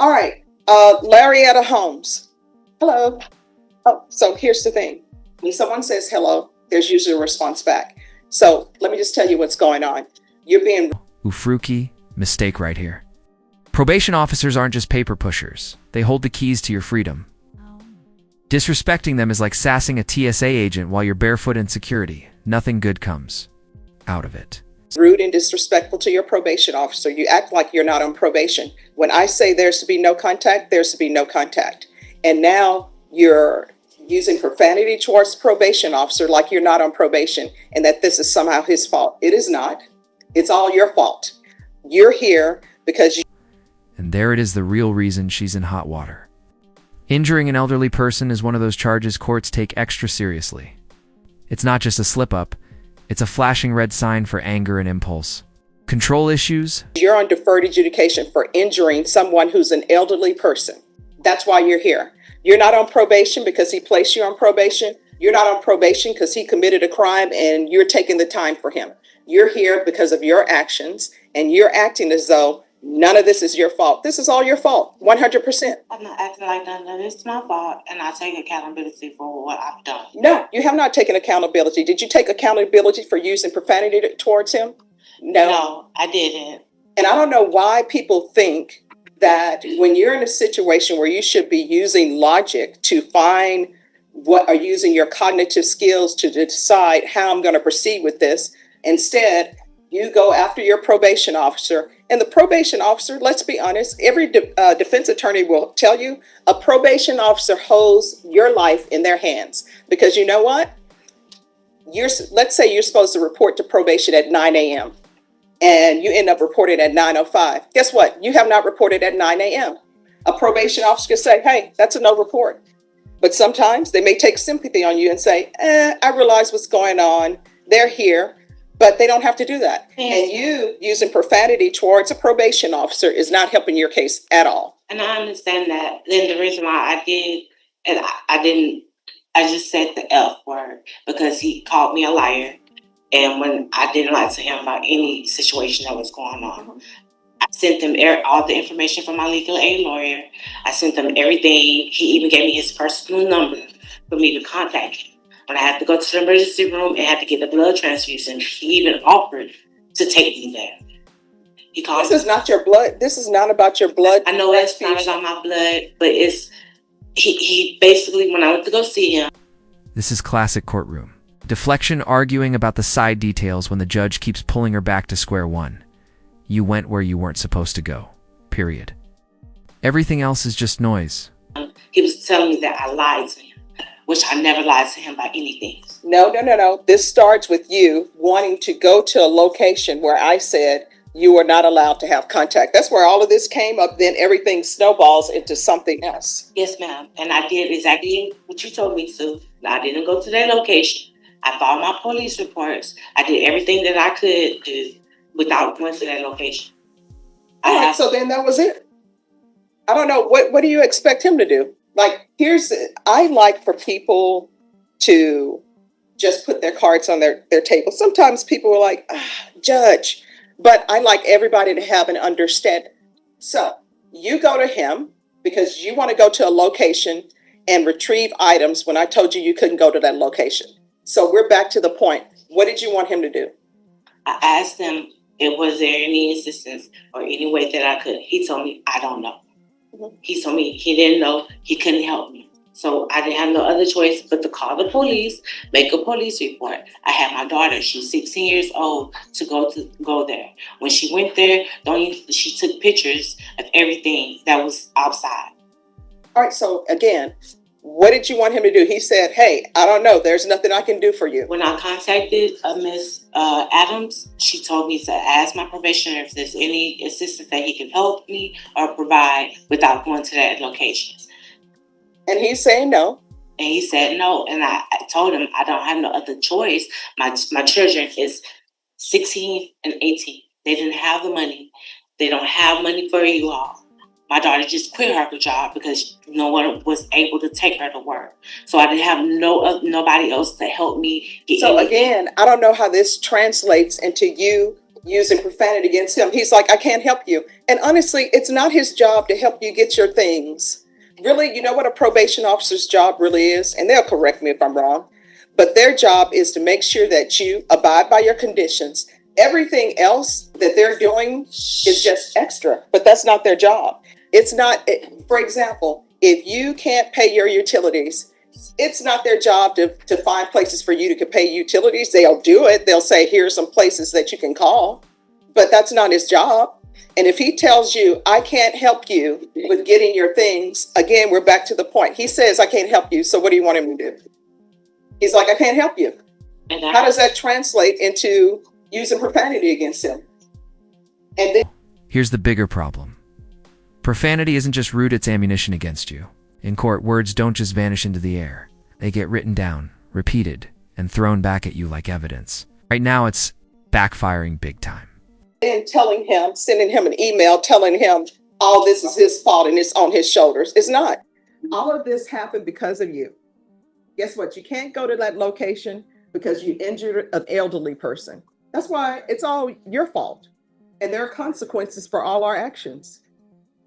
All right. Laretta Holmes. Hello. Oh, so here's the thing. When someone says hello, there's usually a response back. So let me just tell you what's going on. You're being... Ufruki, mistake right here. Probation officers aren't just paper pushers. They hold the keys to your freedom. Disrespecting them is like sassing a TSA agent while you're barefoot in security. Nothing good comes out of it. rude and disrespectful to your probation officer. You act like you're not on probation. When I say there's to be no contact, there's to be no contact. And now you're using profanity towards the probation officer like you're not on probation and that this is somehow his fault. It is not. It's all your fault. You're here because you... And there it is, the real reason she's in hot water. Injuring an elderly person is one of those charges courts take extra seriously. It's not just a slip-up. It's a flashing red sign for anger and impulse. Control issues. You're on deferred adjudication for injuring someone who's an elderly person. That's why you're here. You're not on probation because he placed you on probation. You're not on probation because he committed a crime and you're taking the time for him. You're here because of your actions and you're acting as though none of this is your fault. This is all your fault, 100%. I'm not acting like none of this is my fault, and I take accountability for what I've done. No, you have not taken accountability. Did you take accountability for using profanity towards him? No, I didn't. And I don't know why people think that when you're in a situation where you should be using logic to find what are using your cognitive skills to decide how I'm going to proceed with this, instead, you go after your probation officer. And the probation officer, let's be honest, every defense attorney will tell you a probation officer holds your life in their hands. Because you know what? Let's say you're supposed to report to probation at 9 a.m. and you end up reporting at 9:05. Guess what? You have not reported at 9 a.m. A probation officer can say, hey, that's a no report. But sometimes they may take sympathy on you and say, I realize what's going on. They're here. But they don't have to do that. Yes. And you using profanity towards a probation officer is not helping your case at all. And I understand that. Then the reason why I did, and I didn't, I just said the F word because he called me a liar. And when I didn't lie to him about any situation that was going on, I sent them all the information from my legal aid lawyer. I sent them everything. He even gave me his personal number for me to contact him. When I had to go to the emergency room and had to get a blood transfusion, he even offered to take me there. He called. This is not your blood. This is not about your blood. I know it's not about my blood, but it's he basically, when I went to go see him. This is classic courtroom. Deflection, arguing about the side details when the judge keeps pulling her back to square one. You went where you weren't supposed to go. Period. Everything else is just noise. He was telling me that I lied to him, which I never lied to him about anything. No. This starts with you wanting to go to a location where I said you are not allowed to have contact. That's where all of this came up. Then everything snowballs into something else. Yes, ma'am. And I did exactly what you told me to. I didn't go to that location. I filed my police reports. I did everything that I could do without going to that location. So then that was it. I don't know. What do you expect him to do? Like, I like for people to just put their cards on their table. Sometimes people are like, judge, but I like everybody to have an understanding. So you go to him because you want to go to a location and retrieve items when I told you couldn't go to that location. So we're back to the point. What did you want him to do? I asked him, was there any assistance or any way that I could? He told me, I don't know. He told me he didn't know, he couldn't help me. So I didn't have no other choice but to call the police, make a police report. I had my daughter, she's 16 years old, to go there. When she went there, she took pictures of everything that was outside. All right, so again, what did you want him to do? He said, hey, I don't know, there's nothing I can do for you. When I contacted Miss Adams, she told me to ask my probationer if there's any assistance that he can help me or provide without going to that location. And he's saying no. And he said no. And I told him I don't have no other choice. My children is 16 and 18. They didn't have the money. They don't have money for you all. My daughter just quit her job because no one was able to take her to work. So I didn't have nobody else to help me get So again, I don't know how this translates into you using profanity against him. He's like, I can't help you. And honestly, it's not his job to help you get your things. Really, you know what a probation officer's job really is? And they'll correct me if I'm wrong, but their job is to make sure that you abide by your conditions. Everything else that they're doing is just extra, but that's not their job. It's not, for example, if you can't pay your utilities, it's not their job to find places for you to pay utilities. They'll do it. They'll say, here's some places that you can call, but that's not his job. And if he tells you, I can't help you with getting your things, again, we're back to the point. He says, I can't help you. So what do you want him to do? He's like, I can't help you. And How does that translate into using profanity against him? And then Here's the bigger problem. Profanity isn't just rude, it's ammunition against you. In court, words don't just vanish into the air. They get written down, repeated, and thrown back at you like evidence. Right now, it's backfiring big time. telling him, sending him an email telling him all this is his fault and it's on his shoulders. It's not. All of this happened because of you. Guess what? You can't go to that location because you injured an elderly person. That's why it's all your fault. And there are consequences for all our actions.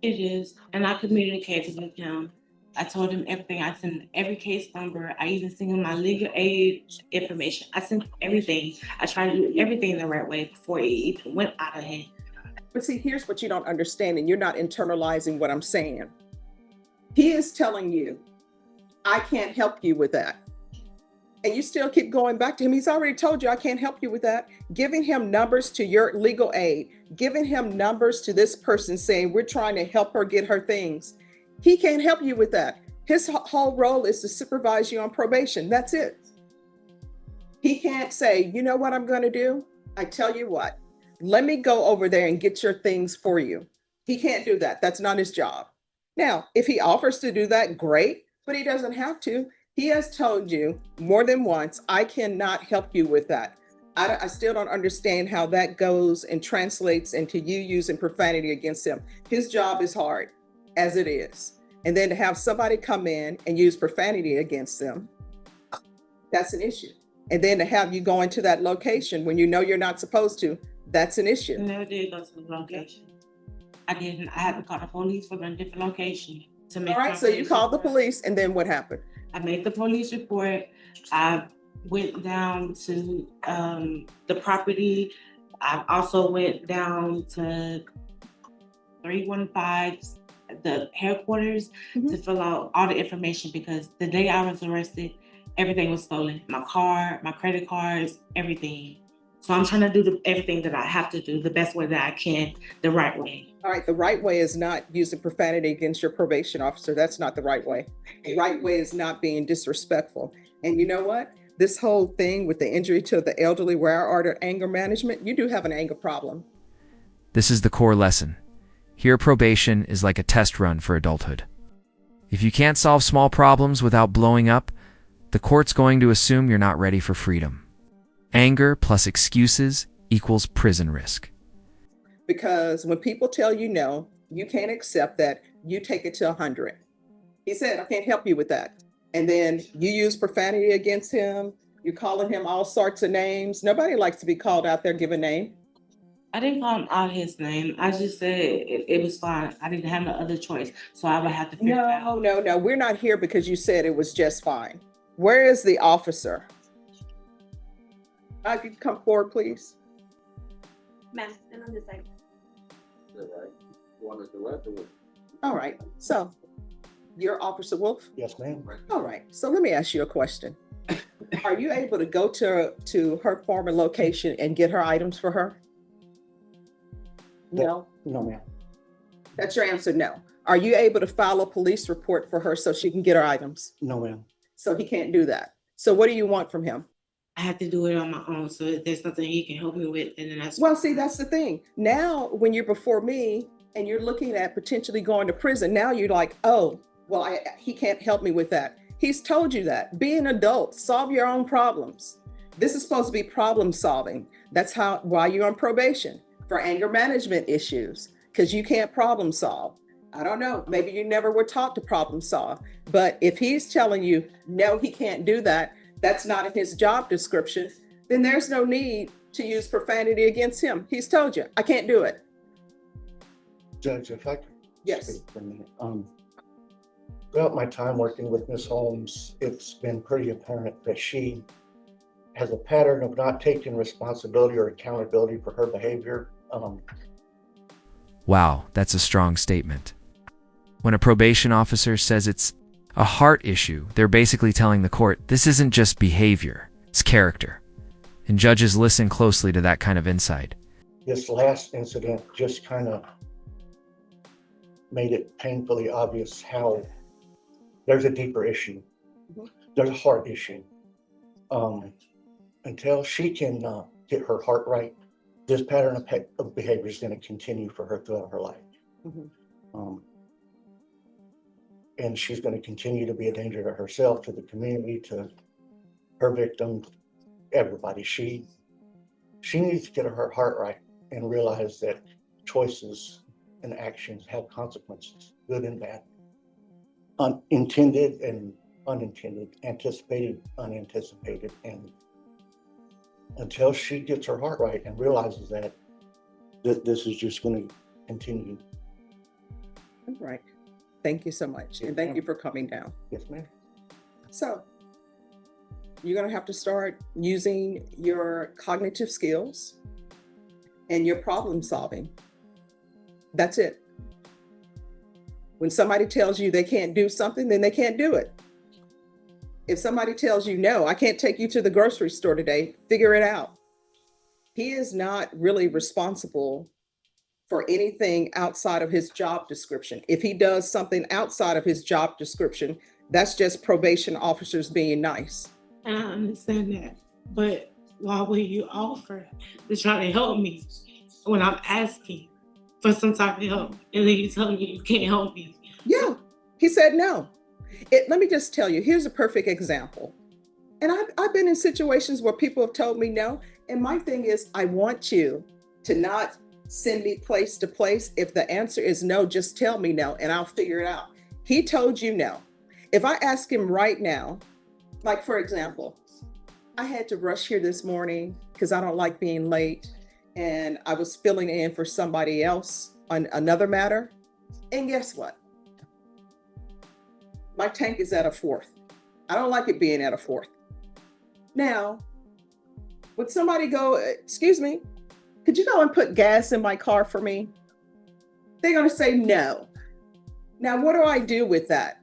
It is. And I communicated with him. I told him everything. I sent every case number. I even sent him my legal aid information. I sent everything. I tried to do everything the right way before it even went out of hand. But see, here's what you don't understand, and you're not internalizing what I'm saying. He is telling you, I can't help you with that. And you still keep going back to him. He's already told you, I can't help you with that. Giving him numbers to your legal aid, giving him numbers to this person saying, we're trying to help her get her things. He can't help you with that. His whole role is to supervise you on probation. That's it. He can't say, you know what I'm going to do? I tell you what, let me go over there and get your things for you. He can't do that. That's not his job. Now, if he offers to do that, great, but he doesn't have to. He has told you more than once, I cannot help you with that. I still don't understand how that goes and translates into you using profanity against him. His job is hard as it is. And then to have somebody come in and use profanity against them, that's an issue. And then to have you go into that location when you know you're not supposed to, that's an issue. I never did go to the location. I didn't. I had to call the police from a different location to make. All right, so you called the police, and then what happened? I made the police report. I went down to the property. I also went down to 315, the headquarters, to fill out all the information because the day I was arrested, everything was stolen. My car, my credit cards, everything. So I'm trying to do everything that I have to do the best way that I can, the right way. All right, the right way is not using profanity against your probation officer. That's not the right way. The right way is not being disrespectful. And you know what? This whole thing with the injury to the elderly, where I ordered anger management, you do have an anger problem. This is the core lesson. Here, probation is like a test run for adulthood. If you can't solve small problems without blowing up, the court's going to assume you're not ready for freedom. Anger plus excuses equals prison risk. Because when people tell you no, you can't accept that, you take it to 100. He said, I can't help you with that. And then you use profanity against him. You're calling him all sorts of names. Nobody likes to be called out there, give a name. I didn't call him out his name. I just said it was fine. I didn't have no other choice. So I would have to figure it out. No. We're not here because you said it was just fine. Where is the officer? If you could come forward, please. Ma'am, stand on this side. All right. So you're Officer Wolf? Yes, ma'am. All right. So let me ask you a question. Are you able to go to her former location and get her items for her? No. No, ma'am. That's your answer, no. Are you able to file a police report for her so she can get her items? No, ma'am. So he can't do that. So what do you want from him? I have to do it on my own. So if there's nothing he can help me with, and then that's Well, see, that's the thing. Now, when you're before me and you're looking at potentially going to prison, now you're like, oh, well, he can't help me with that. He's told you that. Be an adult, solve your own problems. This is supposed to be problem solving. That's why you're on probation, for anger management issues, because you can't problem solve. I don't know, maybe you never were taught to problem solve, but if he's telling you, no, he can't do that, that's not in his job description, then there's no need to use profanity against him. He's told you, I can't do it. Judge, if I could Yes. speak for a minute. Throughout my time working with Ms. Holmes, it's been pretty apparent that she has a pattern of not taking responsibility or accountability for her behavior. Wow, that's a strong statement. When a probation officer says it's a heart issue, they're basically telling the court, this isn't just behavior, it's character. And judges listen closely to that kind of insight. This last incident just kind of made it painfully obvious how there's a deeper issue. There's a heart issue. Until she can get her heart right, this pattern of behavior is going to continue for her throughout her life. And she's going to continue to be a danger to herself, to the community, to her victims, everybody. She needs to get her heart right and realize that choices and actions have consequences, good and bad, intended and unintended, anticipated, unanticipated. And until she gets her heart right and realizes that this is just going to continue. All right. Thank you so much. And thank you for coming down. Yes, ma'am. So you're going to have to start using your cognitive skills and your problem solving. That's it. When somebody tells you they can't do something, then they can't do it. If somebody tells you, no, I can't take you to the grocery store today, figure it out. He is not really responsible for anything outside of his job description. If he does something outside of his job description, that's just probation officers being nice. And I understand that. But why would you offer to try to help me when I'm asking for some type of help? And then you tell me you can't help me. Yeah, he said no. Let me just tell you, here's a perfect example. And I've been in situations where people have told me no. And my thing is, I want you to not send me place to place. If the answer is no, just tell me no and I'll figure it out. He told you no. If I ask him right now, like for example, I had to rush here this morning because I don't like being late, and I was filling in for somebody else on another matter. And guess what? My tank is at a 4th. I don't like it being at a 4th. Now, would somebody go, excuse me, could you go and put gas in my car for me? They're going to say no. Now, what do I do with that?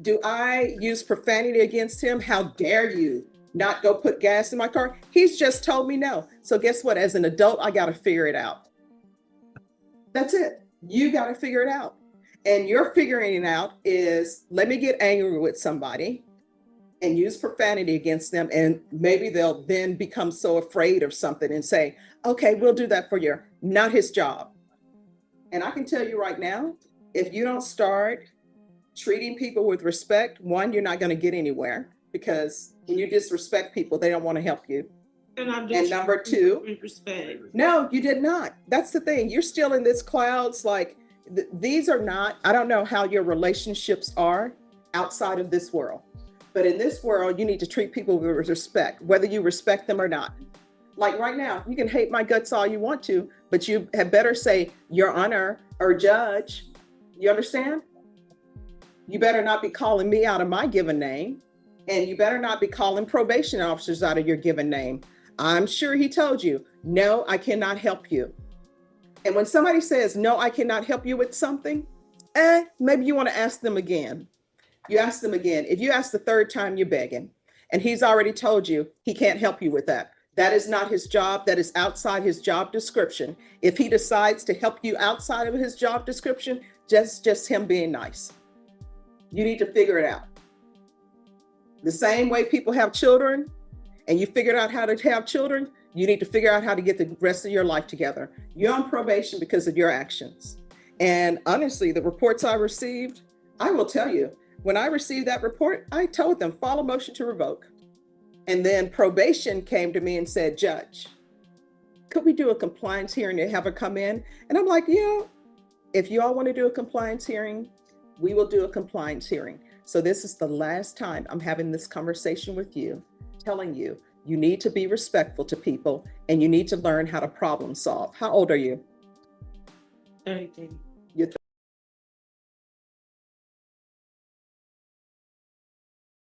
Do I use profanity against him? How dare you not go put gas in my car? He's just told me no. So guess what? As an adult, I got to figure it out. That's it. You got to figure it out. And your figuring it out is, let me get angry with somebody and use profanity against them. And maybe they'll then become so afraid of something and say, okay, we'll do that for you. Not his job. And I can tell you right now, if you don't start treating people with respect, one, you're not going to get anywhere, because when you disrespect people, they don't want to help you. And number two, respect. No, you did not. That's the thing. You're still in this clouds. Like these are not, I don't know how your relationships are outside of this world, but in this world, you need to treat people with respect, whether you respect them or not. Like right now, you can hate my guts all you want to, but you had better say your honor or judge. You understand? You better not be calling me out of my given name, and you better not be calling probation officers out of your given name. I'm sure he told you, no, I cannot help you. And when somebody says, no, I cannot help you with something, maybe you want to ask them again. You ask them again. If you ask the third time, you're begging, and he's already told you he can't help you with that. That is not his job. That is outside his job description. If he decides to help you outside of his job description, just him being nice. You need to figure it out. The same way people have children and you figured out how to have children, you need to figure out how to get the rest of your life together. You're on probation because of your actions. And honestly, the reports I received, I will tell you, when I received that report, I told them, file a motion to revoke. And then probation came to me and said, Judge, could we do a compliance hearing to have her come in? And I'm like, yeah, if you all want to do a compliance hearing, we will do a compliance hearing. So this is the last time I'm having this conversation with you, telling you You need to be respectful to people, and you need to learn how to problem solve. How old are you? 33. You're